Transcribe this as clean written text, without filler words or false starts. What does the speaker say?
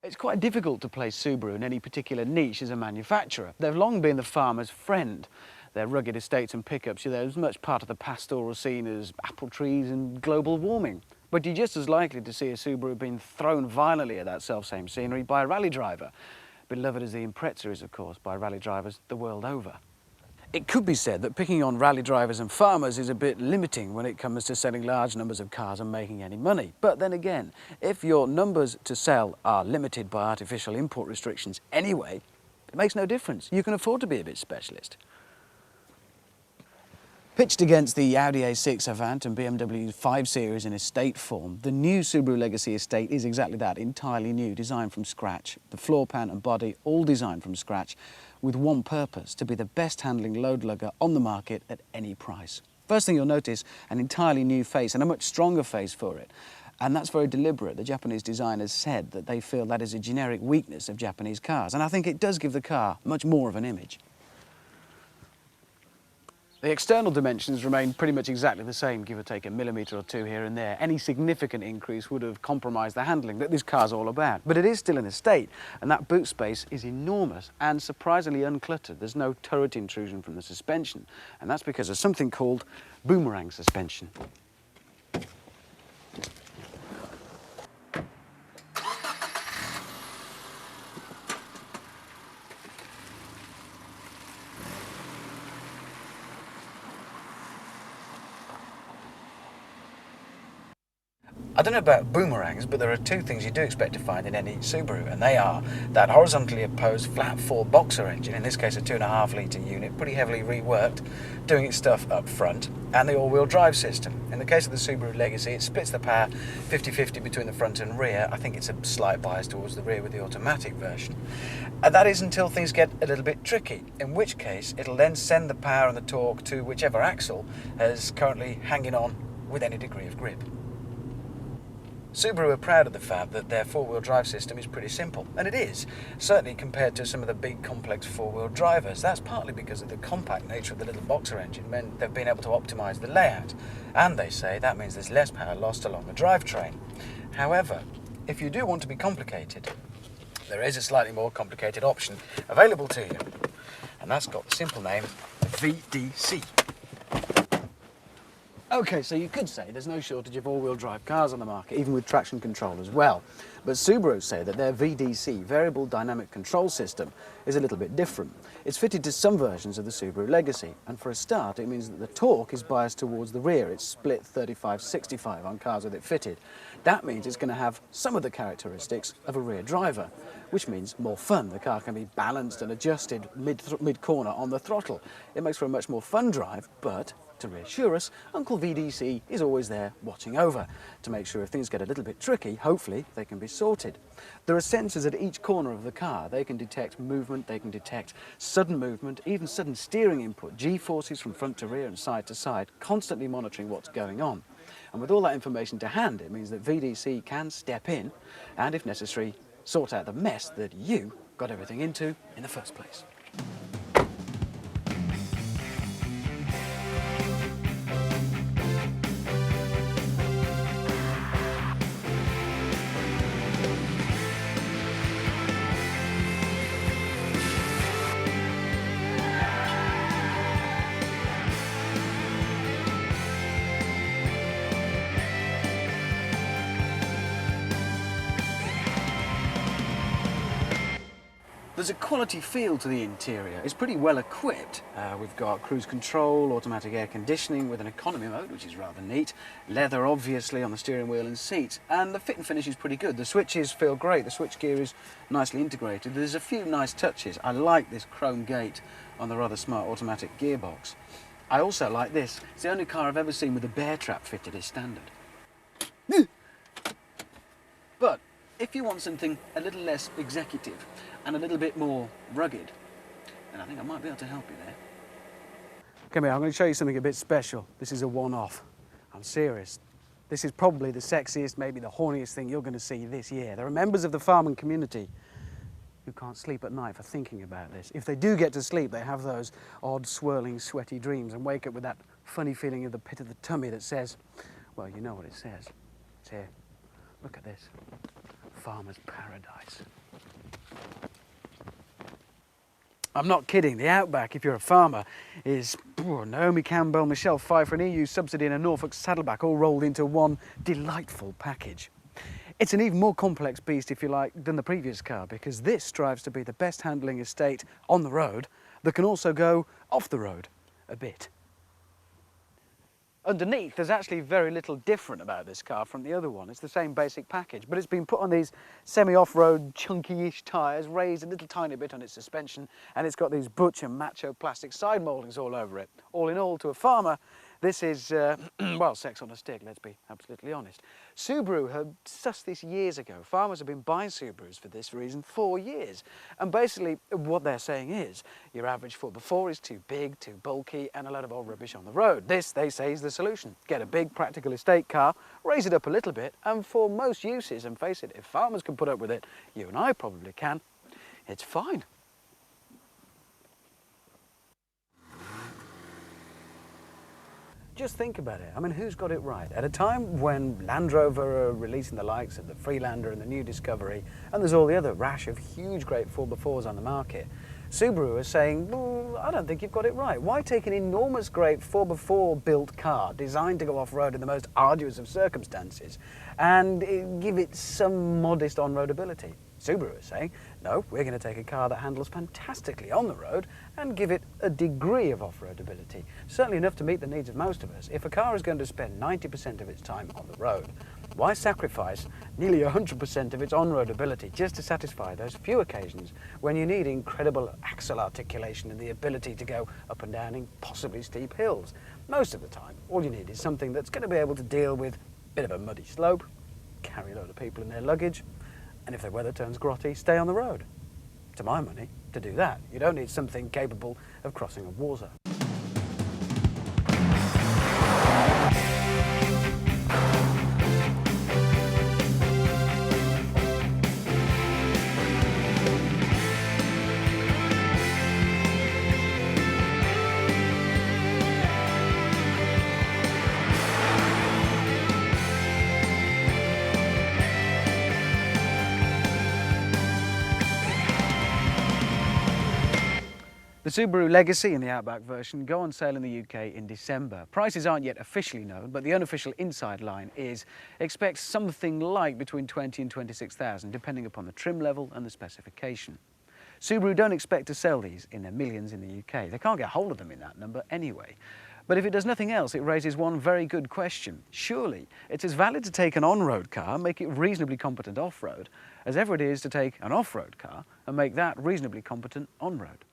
It's quite difficult to place Subaru in any particular niche as a manufacturer. They've long been the farmer's friend. Their rugged estates and pickups, they're as much part of the pastoral scene as apple trees and global warming. But you're just as likely to see a Subaru being thrown violently at that self-same scenery by a rally driver, beloved as the Impreza is, of course, by rally drivers the world over. It could be said that picking on rally drivers and farmers is a bit limiting when it comes to selling large numbers of cars and making any money. But then again, if your numbers to sell are limited by artificial import restrictions anyway, it makes no difference. You can afford to be a bit specialist. Pitched against the Audi A6 Avant and BMW 5 Series in estate form, the new Subaru Legacy estate is exactly that, entirely new, designed from scratch. The floor pan and body all designed from scratch, with one purpose: to be the best handling load lugger on the market at any price. First thing you'll notice, an entirely new face and a much stronger face for it. And that's very deliberate. The Japanese designers said that they feel that is a generic weakness of Japanese cars, and I think it does give the car much more of an image. The external dimensions remain pretty much exactly the same, give or take a millimetre or two here and there. Any significant increase would have compromised the handling that this car's all about. But it is still an estate, and that boot space is enormous and surprisingly uncluttered. There's no turret intrusion from the suspension, and that's because of something called boomerang suspension. I don't know about boomerangs, but there are two things you do expect to find in any Subaru, and they are that horizontally opposed flat-4 boxer engine, in this case a 2.5 litre unit, pretty heavily reworked, doing its stuff up front, and the all-wheel drive system. In the case of the Subaru Legacy, it splits the power 50-50 between the front and rear. I think it's a slight bias towards the rear with the automatic version. And that is until things get a little bit tricky, in which case it'll then send the power and the torque to whichever axle is currently hanging on with any degree of grip. Subaru are proud of the fact that their four-wheel drive system is pretty simple, and it is, certainly compared to some of the big complex four-wheel drivers. That's partly because of the compact nature of the little boxer engine meant they've been able to optimise the layout, and they say that means there's less power lost along the drivetrain. However, if you do want to be complicated, there is a slightly more complicated option available to you, and that's got the simple name VDC. Okay, so you could say there's no shortage of all-wheel drive cars on the market, even with traction control as well. But Subaru say that their VDC, Variable Dynamic Control System, is a little bit different. It's fitted to some versions of the Subaru Legacy, and for a start it means that the torque is biased towards the rear. It's split 35-65 on cars with it fitted. That means it's going to have some of the characteristics of a rear driver, which means more fun. The car can be balanced and adjusted mid-corner on the throttle. It makes for a much more fun drive, but to reassure us, Uncle VDC is always there watching over to make sure if things get a little bit tricky, hopefully they can be sorted. There are sensors at each corner of the car. They can detect movement, they can detect sudden movement, even sudden steering input, G-forces from front to rear and side to side, constantly monitoring what's going on. And with all that information to hand, it means that VDC can step in and, if necessary, sort out the mess that you got everything into in the first place. There's a quality feel to the interior. It's pretty well equipped. We've got cruise control, automatic air conditioning with an economy mode, which is rather neat. Leather, obviously, on the steering wheel and seats. And the fit and finish is pretty good. The switches feel great. The switch gear is nicely integrated. There's a few nice touches. I like this chrome gate on the rather smart automatic gearbox. I also like this. It's the only car I've ever seen with a bear trap fitted as standard. But if you want something a little less executive and a little bit more rugged, then I think I might be able to help you there. Come here, I'm going to show you something a bit special. This is a one-off. I'm serious. This is probably the sexiest, maybe the horniest thing you're going to see this year. There are members of the farming community who can't sleep at night for thinking about this. If they do get to sleep, they have those odd, swirling, sweaty dreams and wake up with that funny feeling in the pit of the tummy that says, well, you know what it says. It's here. Look at this. farmer's paradise. I'm not kidding, the Outback, if you're a farmer, is Naomi Campbell, Michelle Pfeiffer, an EU subsidy and a Norfolk Saddleback all rolled into one delightful package. It's an even more complex beast, if you like, than the previous car, because this strives to be the best handling estate on the road that can also go off the road a bit. Underneath, there's actually very little different about this car from the other one. It's the same basic package, but it's been put on these semi-off-road, chunky-ish tyres, raised a little tiny bit on its suspension, and it's got these butcher macho plastic side mouldings all over it. All in all, to a farmer, this is, well, sex on a stick, let's be absolutely honest. Subaru had sussed this years ago. Farmers have been buying Subarus for this reason for years. And basically, what they're saying is, your average 4x4 is too big, too bulky, and a lot of old rubbish on the road. This, they say, is the solution. Get a big practical estate car, raise it up a little bit, and for most uses, and face it, if farmers can put up with it, you and I probably can, it's fine. Just think about it. I mean, who's got it right? At a time when Land Rover are releasing the likes of the Freelander and the new Discovery, and there's all the other rash of huge great 4x4s on the market, Subaru is saying, well, I don't think you've got it right. Why take an enormous great 4x4 built car designed to go off-road in the most arduous of circumstances and give it some modest on-road ability? Subaru is saying, no, we're going to take a car that handles fantastically on the road and give it a degree of off-road ability, certainly enough to meet the needs of most of us. If a car is going to spend 90% of its time on the road, why sacrifice nearly 100% of its on-road ability just to satisfy those few occasions when you need incredible axle articulation and the ability to go up and down impossibly steep hills? Most of the time, all you need is something that's going to be able to deal with a bit of a muddy slope, carry a load of people in their luggage, and if the weather turns grotty, stay on the road. To my money, to do that, you don't need something capable of crossing a war zone. The Subaru Legacy and the Outback version go on sale in the UK in December. Prices aren't yet officially known, but the unofficial inside line is expect something like between 20 and 26,000, depending upon the trim level and the specification. Subaru don't expect to sell these in their millions in the UK. They can't get hold of them in that number anyway. But if it does nothing else, it raises one very good question. Surely it's as valid to take an on-road car, make it reasonably competent off-road, as ever it is to take an off-road car and make that reasonably competent on-road.